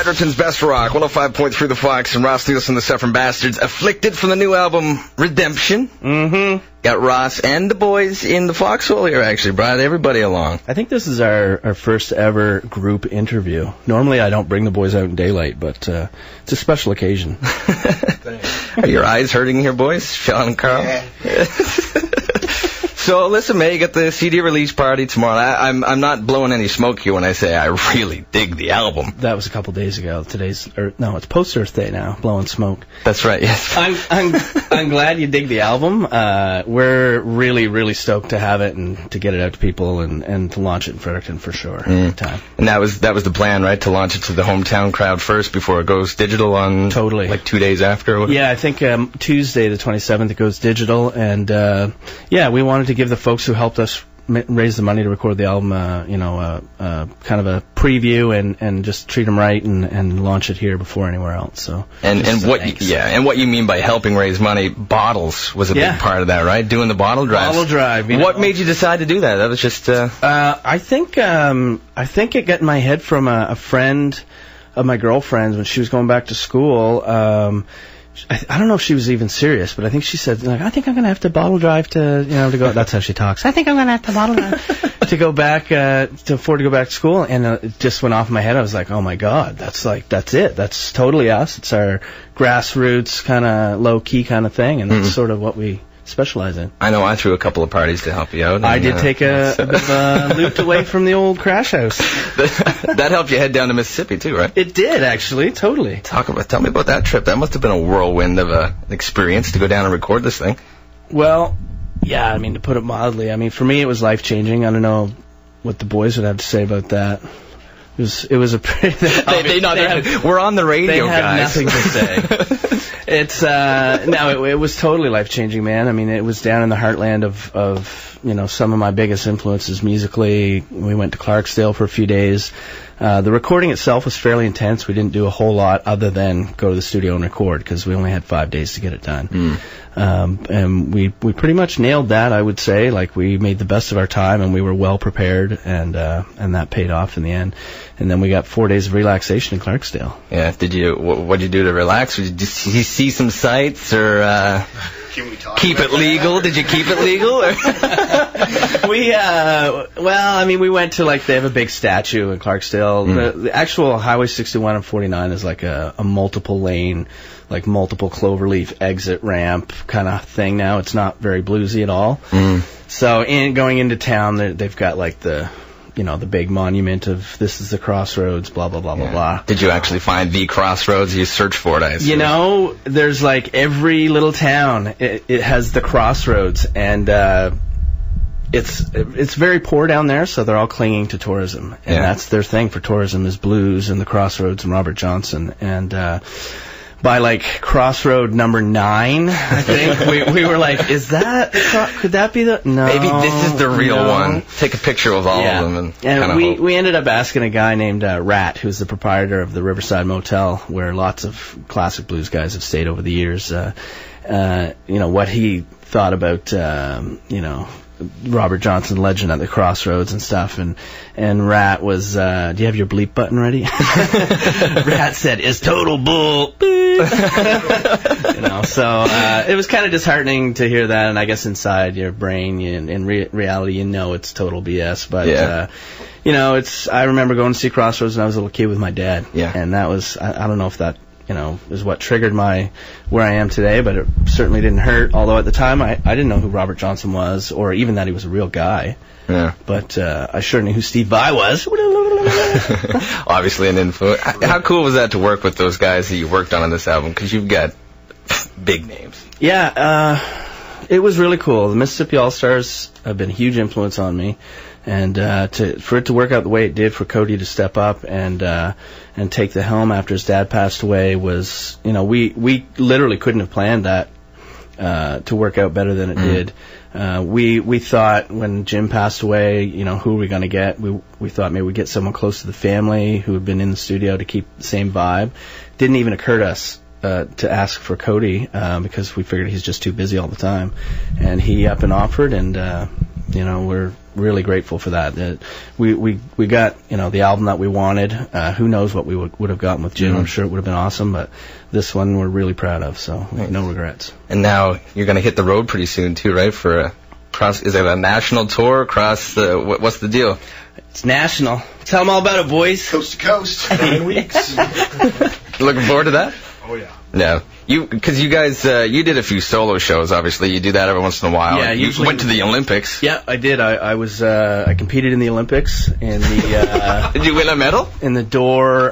Fredericton's Best Rock, 105.3 The Fox, and Ross Neilsen The Sufferin Bastards, Afflicted from the new album Redemption. Mm-hmm. Got Ross and the boys in the foxhole here, actually. Brought everybody along. I think this is our first ever group interview. Normally I don't bring the boys out in daylight, but it's a special occasion. Are your eyes hurting here, boys? Sean and Carl? Yeah. So, listen, man, you got the CD release party tomorrow. I'm not blowing any smoke here when I say I really dig the album. That was a couple days ago. It's post-Earth Day now, blowing smoke. That's right, yes. I'm glad you dig the album. We're really, really stoked to have it and to get it out to people and to launch it in Fredericton for sure. Time. And that was the plan, right? To launch it to the hometown crowd first before it goes digital on... Totally. Like 2 days after? Or yeah, I think Tuesday the 27th it goes digital. And, we wanted to give the folks who helped us raise the money to record the album, kind of a preview and just treat them right and launch it here before anywhere else. So and what you mean by helping raise money? Bottles was a big part of that, right? Doing the bottle drive. Bottle drive. What made you decide to do that? That was just. I think it got in my head from a friend of my girlfriend's when she was going back to school. I don't know if she was even serious, but I think she said, like, I think I'm going to have to bottle drive to go. That's how she talks. I think I'm going to have to bottle drive to go back, to afford to go back to school. And it just went off in my head. I was like, oh my God, that's it. That's totally us. It's our grassroots kind of low key kind of thing. And that's sort of what we specialize in. I know I threw a couple of parties to help you out. I did take a bit of a loop away from the old crash house. That helped you head down to Mississippi too, right? It did, actually, totally. Tell me about that trip. That must have been a whirlwind of an experience to go down and record this thing. Well, yeah, I mean, to put it mildly, I mean, for me it was life-changing. I don't know what the boys would have to say about that. It was a pretty... we're on the radio, guys. They had nothing to say. It's it was totally life-changing, man. I mean, it was down in the heartland of some of my biggest influences musically. We went to Clarksdale for a few days. The recording itself was fairly intense. We didn't do a whole lot other than go to the studio and record because we only had 5 days to get it done. And we pretty much nailed that, I would say. Like, we made the best of our time and we were well prepared, and that paid off in the end. And then we got 4 days of relaxation in Clarksdale. Yeah. What'd you do to relax? Did you see some sights or Can we talk keep it legal? Did you keep it legal? We went to, like, they have a big statue in Clarksdale. The actual Highway 61 and 49 is like a multiple lane, like multiple cloverleaf exit ramp kind of thing now. It's not very bluesy at all. So going into town, they've got like the big monument of this is the crossroads, blah, blah, blah, blah, blah. Did you actually find the crossroads? You search for it, I assume. There's like every little town, it has the crossroads, and it's very poor down there, so they're all clinging to tourism. And that's their thing for tourism is blues and the crossroads and Robert Johnson. And by like crossroad number 9, I think we were like, could that be the? No, maybe this is the real one. Take a picture of all of them and we ended up asking a guy named Rat, who's the proprietor of the Riverside Motel, where lots of classic blues guys have stayed over the years. What he thought about Robert Johnson, legend at the crossroads and stuff, and Rat was, do you have your bleep button ready? Rat said, "Is total bull." So it was kind of disheartening to hear that, and I guess inside your brain, in reality, it's total BS. But I remember going to see Crossroads when I was a little kid with my dad, and that was, I don't know if that is what triggered where I am today, but it certainly didn't hurt. Although at the time I didn't know who Robert Johnson was, or even that he was a real guy. Yeah. But I sure knew who Steve Vai was. Obviously an info. How cool was that to work with those guys that you worked on this album? Because you've got big names. Yeah, it was really cool. The Mississippi All-Stars have been a huge influence on me. And for it to work out the way it did, for Cody to step up and take the helm after his dad passed away was, we literally couldn't have planned that to work out better than it did. We thought when Jim passed away, who are we going to get? We thought maybe we'd get someone close to the family who had been in the studio to keep the same vibe. Didn't even occur to us to ask for Cody because we figured he's just too busy all the time. And he up and offered, and we're really grateful for that. We got the album that we wanted. Who knows what we would have gotten with Jim? I'm sure it would have been awesome, but this one we're really proud of. So no regrets. And now you're going to hit the road pretty soon too, right? For is it a national tour across the? What's the deal? It's national. Tell them all about it, boys. Coast to coast, 9 weeks. Looking forward to that? Oh, yeah. Yeah. Because you guys, you did a few solo shows, obviously. You do that every once in a while. Yeah, you went to the Olympics. Yeah, I did. I competed in the Olympics in the... Did you win a medal? In the door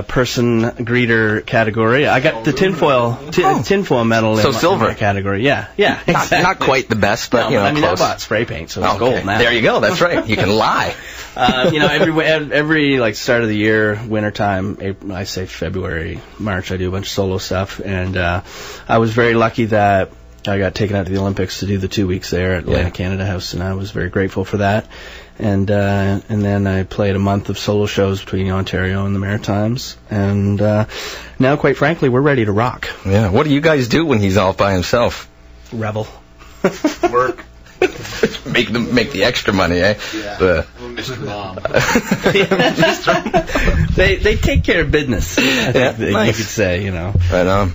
person greeter category. I got the tinfoil medal in silver. my category. Yeah, exactly. Not quite the best, but, I mean, close. I bought spray paint, so it's gold now. There you go. That's right. You can lie. Every like start of the year, wintertime, April, I say February, March, I do a bunch of solo stuff, and I was very lucky that I got taken out to the Olympics to do the 2 weeks there at Atlantic Canada House, and I was very grateful for that. And then I played a month of solo shows between Ontario and the Maritimes, and now, quite frankly, we're ready to rock. Yeah. What do you guys do when he's off by himself? Revel. Work. Make the extra money, eh? Yeah. Mr. Mom. They take care of business. Nice. You could say, Right on.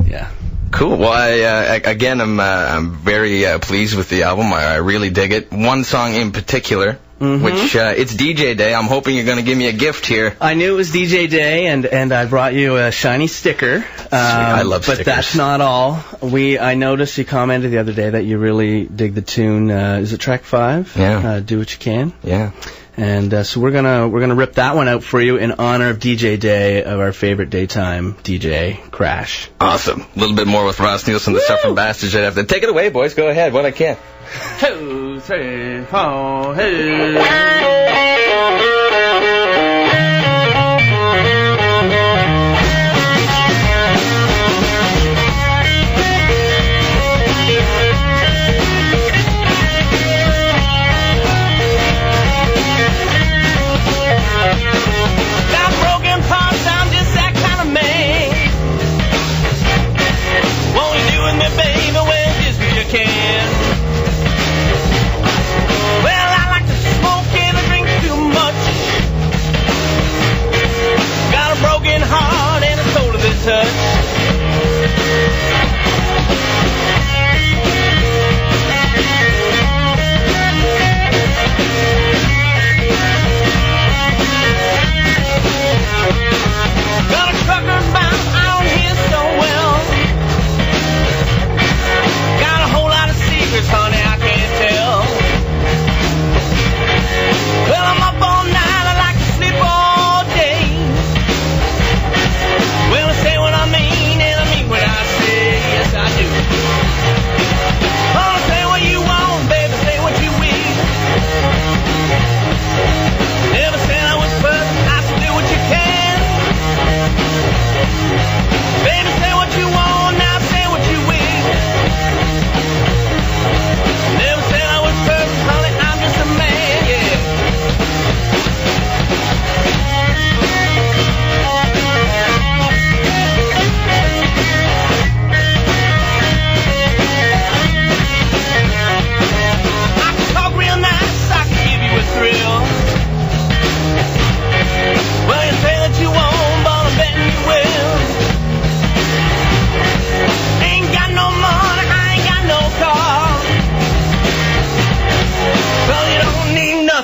Yeah. Cool. Well, I'm very pleased with the album. I really dig it. One song in particular, which it's DJ Day. I'm hoping you're going to give me a gift here. I knew it was DJ Day, and I brought you a shiny sticker. I love stickers. But that's not all. I noticed you commented the other day that you really dig the tune. Is it track 5? Yeah. Do What You Can. Yeah. And so we're gonna rip that one out for you in honor of DJ Day of our favorite daytime DJ, Crash. Awesome. A little bit more with Ross Neilsen, The Sufferin Bastards. Right after. Take it away, boys. Go ahead. What I can. 2, 3, 4, hey.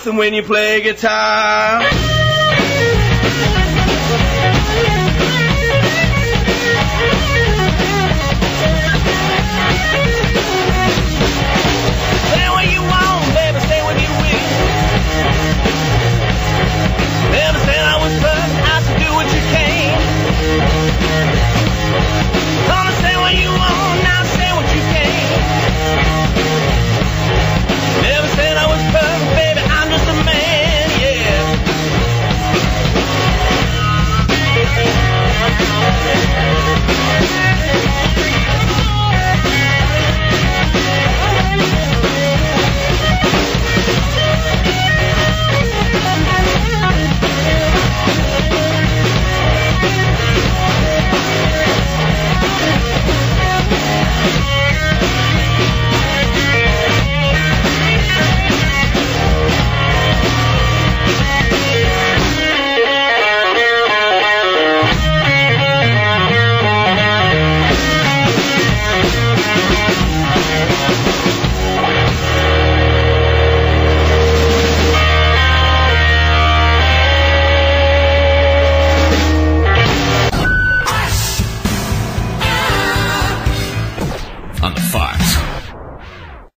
When you play guitar.